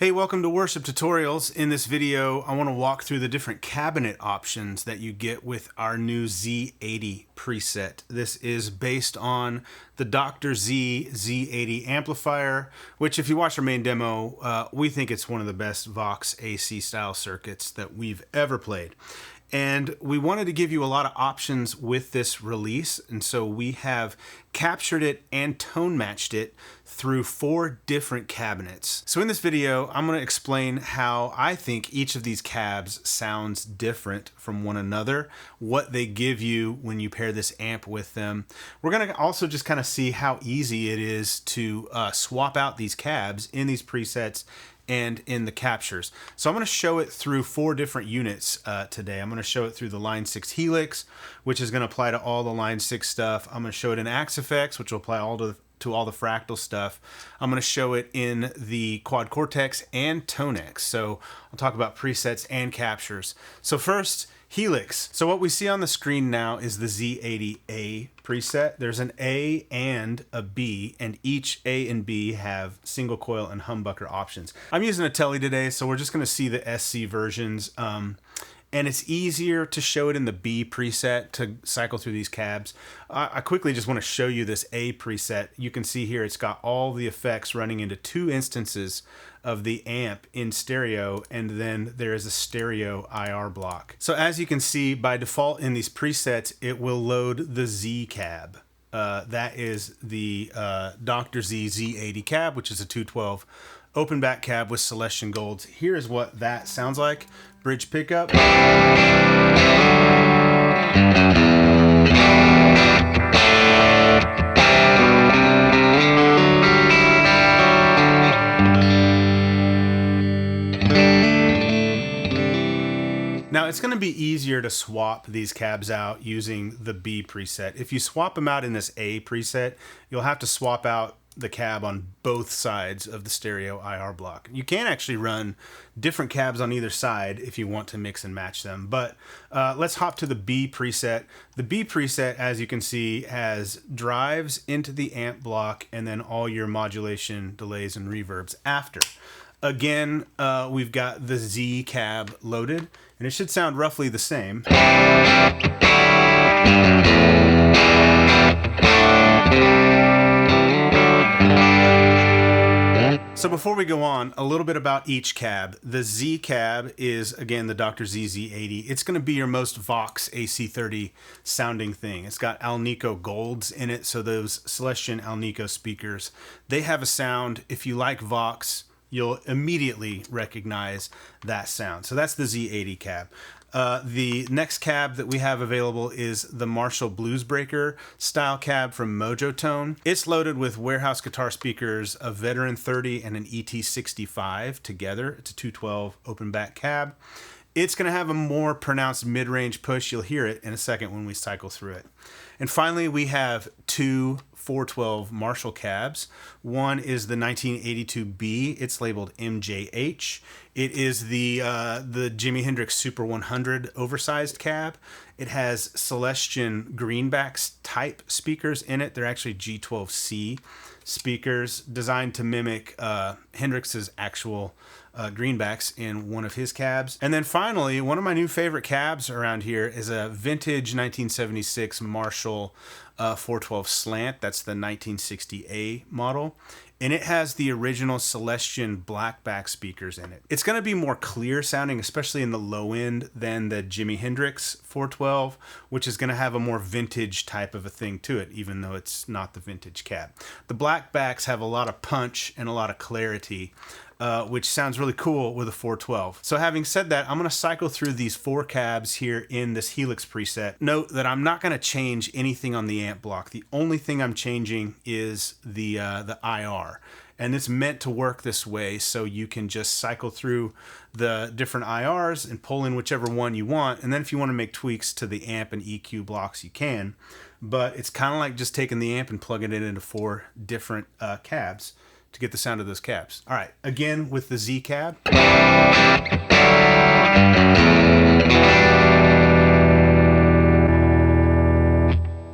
Hey, welcome to Worship Tutorials. In this video, I want to walk through the different cabinet options that you get with our new Z-80 preset. This is based on the Dr. Z Z-80 amplifier, which if you watch our main demo, we think it's one of the best Vox AC style circuits that we've ever played. And we wanted to give you a lot of options with this release, and so we have captured it and tone matched it through 4 different cabinets. So in this video, I'm going to explain how I think each of these cabs sounds different from one another, what they give you when you pair this amp with them. We're going to also just kind of see how easy it is to swap out these cabs in these presets and in the captures. So I'm going to show it through 4 different units today. I'm going to show it through the Line 6 Helix, which is going to apply to all the Line 6 stuff. I'm going to show it in Axe Effects, which will apply to all the Fractal stuff. I'm going to show it in the Quad Cortex and TONEX. So I'll talk about presets and captures. So first, Helix. So what we see on the screen now is the Z80A preset. There's an A and a B, and each A and B have single coil and humbucker options. I'm using a Tele today, so we're just going to see the SC versions. And it's easier to show it in the B preset to cycle through these cabs. I quickly just want to show you this A preset. You can see here it's got all the effects running into 2 instances of the amp in stereo, and then there is a stereo IR block. So as you can see, by default in these presets, it will load the Z cab. That is the Dr. Z Z80 cab, which is a 212 open back cab with Celestian Golds. Here is what that sounds like. Bridge pickup. Now it's going to be easier to swap these cabs out using the B preset. If you swap them out in this A preset, you'll have to swap out the cab on both sides of the stereo IR block. You can actually run different cabs on either side if you want to mix and match them, but let's hop to the B preset. The B preset, as you can see, has drives into the amp block and then all your modulation, delays, and reverbs after. Again, we've got the Z cab loaded, and it should sound roughly the same. So before we go on, a little bit about each cab. The Z cab is, again, the Dr. Z Z80. It's going to be your most Vox AC-30 sounding thing. It's got Alnico Golds in it, so those Celestian Alnico speakers, they have a sound. If you like Vox, you'll immediately recognize that sound. So that's the Z80 cab. The next cab that we have available is the Marshall Bluesbreaker style cab from Mojo Tone. It's loaded with warehouse guitar speakers, a Veteran 30 and an ET65 together. It's a 212 open back cab. It's going to have a more pronounced mid-range push. You'll hear it in a second when we cycle through it. And finally, we have 2 412 Marshall cabs. One is the 1982B. It's labeled MJH. It is the Jimi Hendrix Super 100 oversized cab. It has Celestian greenbacks type speakers in it. They're actually G12C speakers designed to mimic Hendrix's actual greenbacks in one of his cabs. And then finally, one of my new favorite cabs around here is a vintage 1976 Marshall 412 slant. That's the 1960A model. And it has the original Celestian blackback speakers in it. It's going to be more clear sounding, especially in the low end, than the Jimi Hendrix 412, which is going to have a more vintage type of a thing to it, even though it's not the vintage cab. The blackbacks have a lot of punch and a lot of clarity, which sounds really cool with a 412. So having said that, I'm going to cycle through these 4 cabs here in this Helix preset. Note that I'm not going to change anything on the amp block. The only thing I'm changing is the IR. And it's meant to work this way so you can just cycle through the different IRs and pull in whichever one you want. And then if you want to make tweaks to the amp and EQ blocks, you can. But it's kind of like just taking the amp and plugging it into 4 different cabs to get the sound of those cabs. All right, again with the Z cab.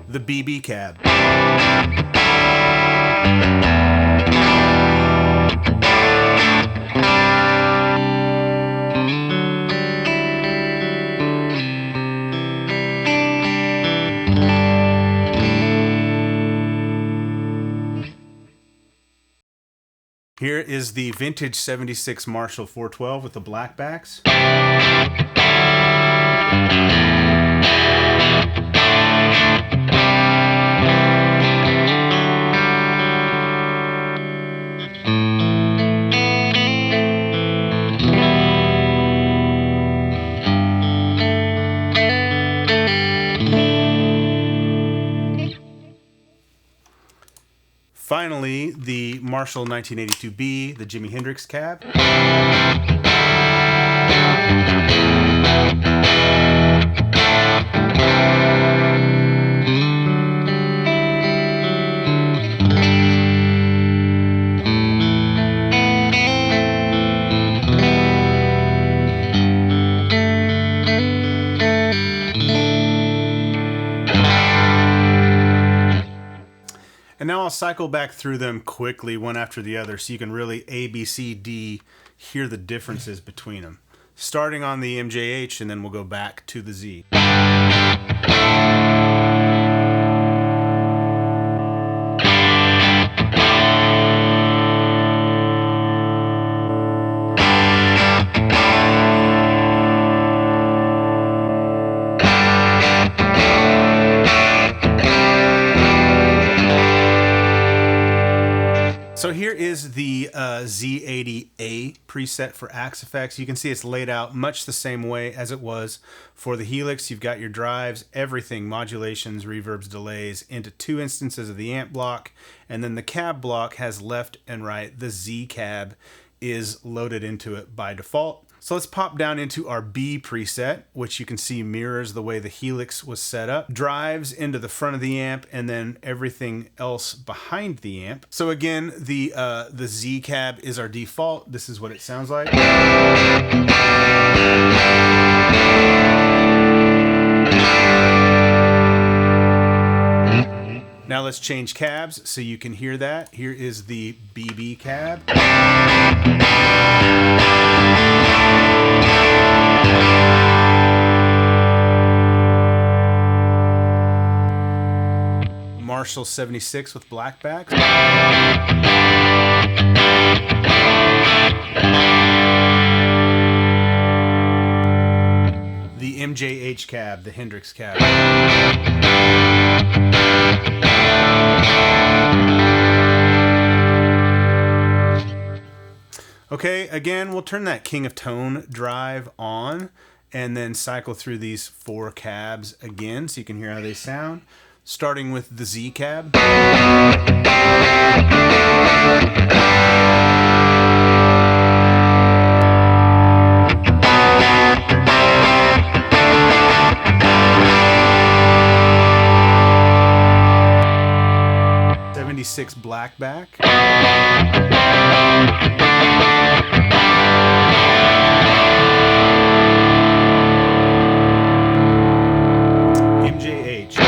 The BB cab. Here is the vintage 76 Marshall 412 with the black backs. Finally, the Marshall 1982B, the Jimi Hendrix cab. And now I'll cycle back through them quickly, one after the other, so you can really A, B, C, D, hear the differences between them. Starting on the MJH, and then we'll go back to the Z. So here is the Z-80A preset for Axe Effects. You can see it's laid out much the same way as it was for the Helix. You've got your drives, everything, modulations, reverbs, delays, into two instances of the amp block, and then the cab block has left and right. The Z cab is loaded into it by default. So let's pop down into our B preset, which you can see mirrors the way the Helix was set up. Drives into the front of the amp, and then everything else behind the amp. So again, the Z cab is our default. This is what it sounds like. Now let's change cabs so you can hear that. Here is the BB cab. Marshall 76 with black backs. The MJH cab, the Hendrix cab. Okay, again, we'll turn that King of Tone drive on and then cycle through these four cabs again so you can hear how they sound. Starting with the Z cab. '76 blackback. MJH.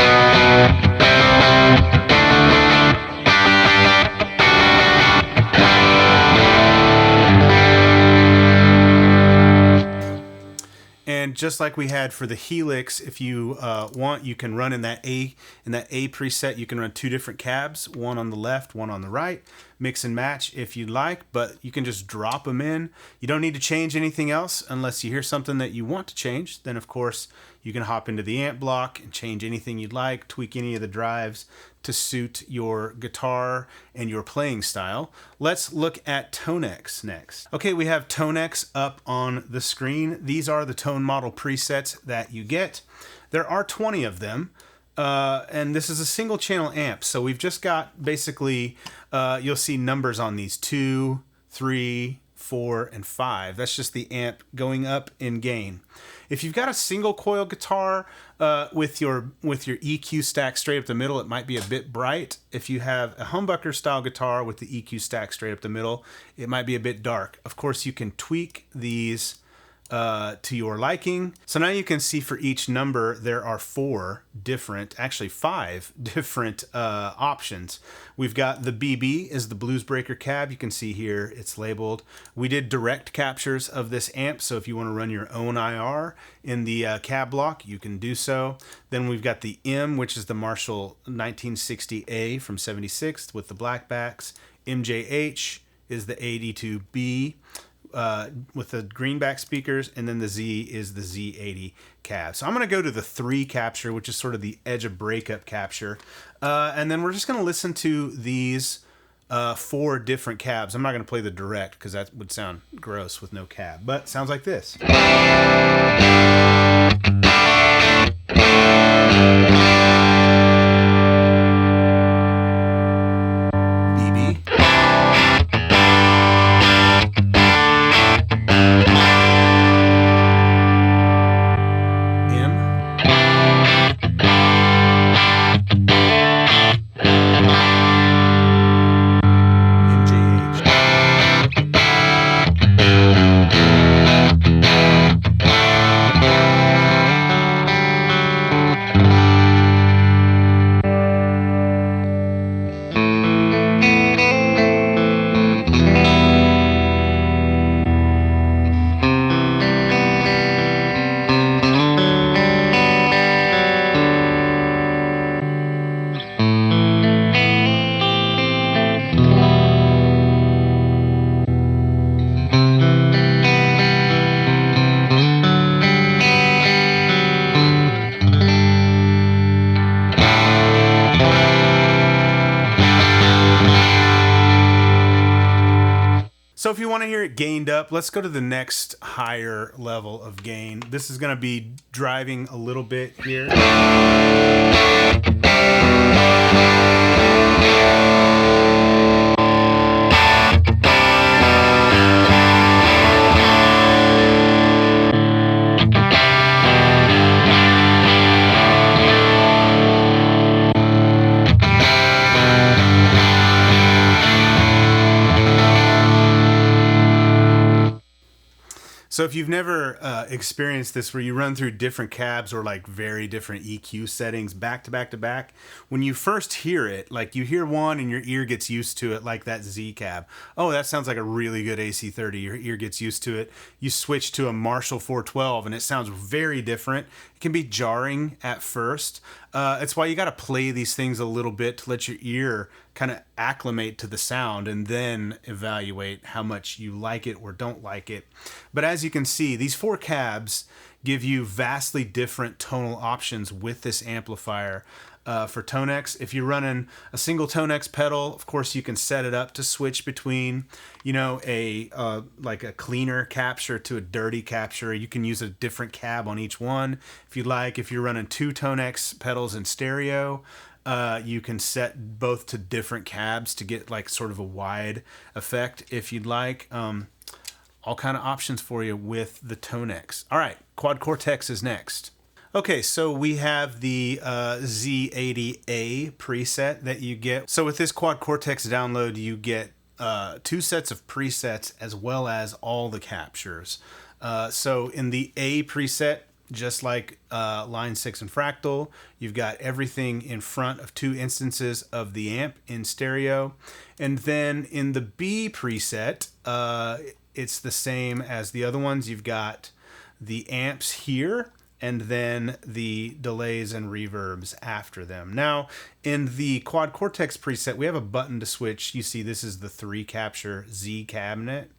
And just like we had for the Helix, if you want, you can run in that A preset. You can run two different cabs, one on the left, one on the right. Mix and match if you'd like, but you can just drop them in. You don't need to change anything else unless you hear something that you want to change. Then, of course, you can hop into the amp block and change anything you'd like, tweak any of the drives to suit your guitar and your playing style. Let's look at TONEX next. Okay, we have TONEX up on the screen. These are the tone model presets that you get. There are 20 of them. And this is a single channel amp. So we've just got basically, you'll see numbers on these 2, 3, 4, and 5. That's just the amp going up in gain. If you've got a single coil guitar with your EQ stack straight up the middle, it might be a bit bright. If you have a humbucker style guitar with the EQ stack straight up the middle, it might be a bit dark. Of course, you can tweak these to your liking. So now you can see for each number there are 5 different options. We've got the BB is the Blues Breaker cab. You can see here it's labeled. We did direct captures of this amp, so if you want to run your own IR in the cab block, you can do so. Then we've got the M, which is the Marshall 1960A from '76 with the blackbacks, MJH, is the 82B with the greenback speakers, and then the Z is the Z-80 cab. So I'm going to go to the 3 capture, which is sort of the edge of breakup capture. And then we're just going to listen to these 4 different cabs. I'm not going to play the direct because that would sound gross with no cab, but it sounds like this. So if you want to hear it gained up, let's go to the next higher level of gain. This is going to be driving a little bit here. So if you've never experienced this where you run through different cabs or like very different EQ settings back to back to back, when you first hear it, like you hear one and your ear gets used to it, like that Z cab. Oh, that sounds like a really good AC-30. Your ear gets used to it. You switch to a Marshall 412 and it sounds very different. It can be jarring at first. It's why you got to play these things a little bit to let your ear kind of acclimate to the sound and then evaluate how much you like it or don't like it. But as you can see, these 4 cabs give you vastly different tonal options with this amplifier. For TONEX, if you're running a single TONEX pedal, of course you can set it up to switch between, you know, like a cleaner capture to a dirty capture. You can use a different cab on each one if you'd like. If you're running 2 TONEX pedals in stereo, you can set both to different cabs to get like sort of a wide effect if you'd like. All kind of options for you with the TONEX. All right, Quad Cortex is next. Okay, so we have the Z-80A preset that you get. So with this Quad Cortex download, you get 2 sets of presets as well as all the captures. So in the A preset, just like line 6 and Fractal, you've got everything in front of 2 instances of the amp in stereo. And then in the B preset, it's the same as the other ones. You've got the amps here, and then the delays and reverbs after them. Now, in the Quad Cortex preset, we have a button to switch. You see this is the 3 capture Z cabinet,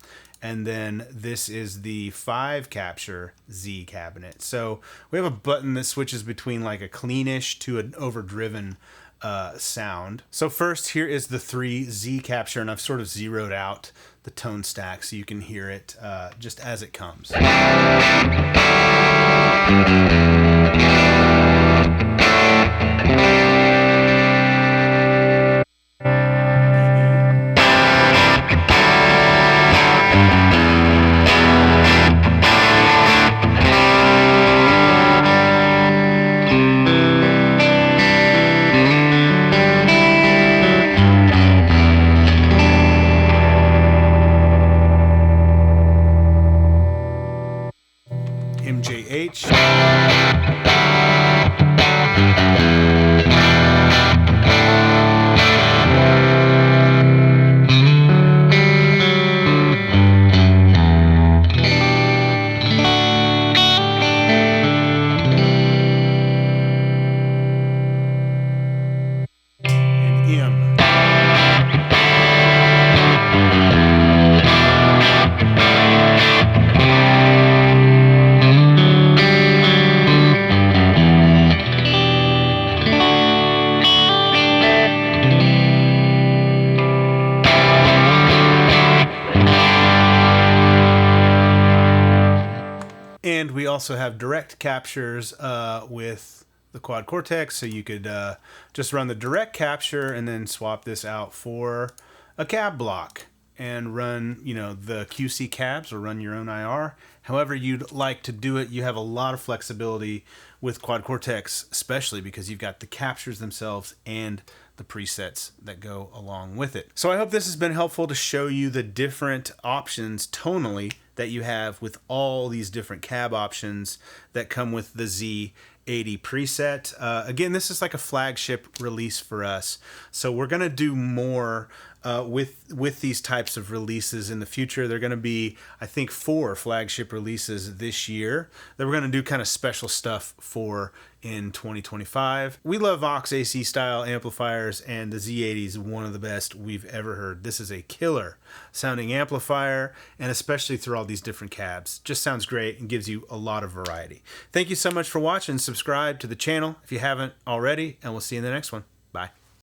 and then this is the 5 capture Z cabinet. So we have a button that switches between like a cleanish to an overdriven sound. So first, here is the 3 Z capture, and I've sort of zeroed out the tone stack so you can hear it just as it comes. MJH. And M. And we also have direct captures with the Quad Cortex, so you could just run the direct capture and then swap this out for a cab block and run, you know, the QC cabs or run your own IR. However you'd like to do it, you have a lot of flexibility with Quad Cortex, especially because you've got the captures themselves and the presets that go along with it. So I hope this has been helpful to show you the different options tonally that you have with all these different cab options that come with the Z-80 preset. Again, this is like a flagship release for us. So we're gonna do more with these types of releases in the future. They're going to be, I think, 4 flagship releases this year that we're going to do kind of special stuff for in 2025. We love Vox AC-style amplifiers, and the Z-80 is one of the best we've ever heard. This is a killer sounding amplifier, and especially through all these different cabs. Just sounds great and gives you a lot of variety. Thank you so much for watching. Subscribe to the channel if you haven't already, and we'll see you in the next one. Bye.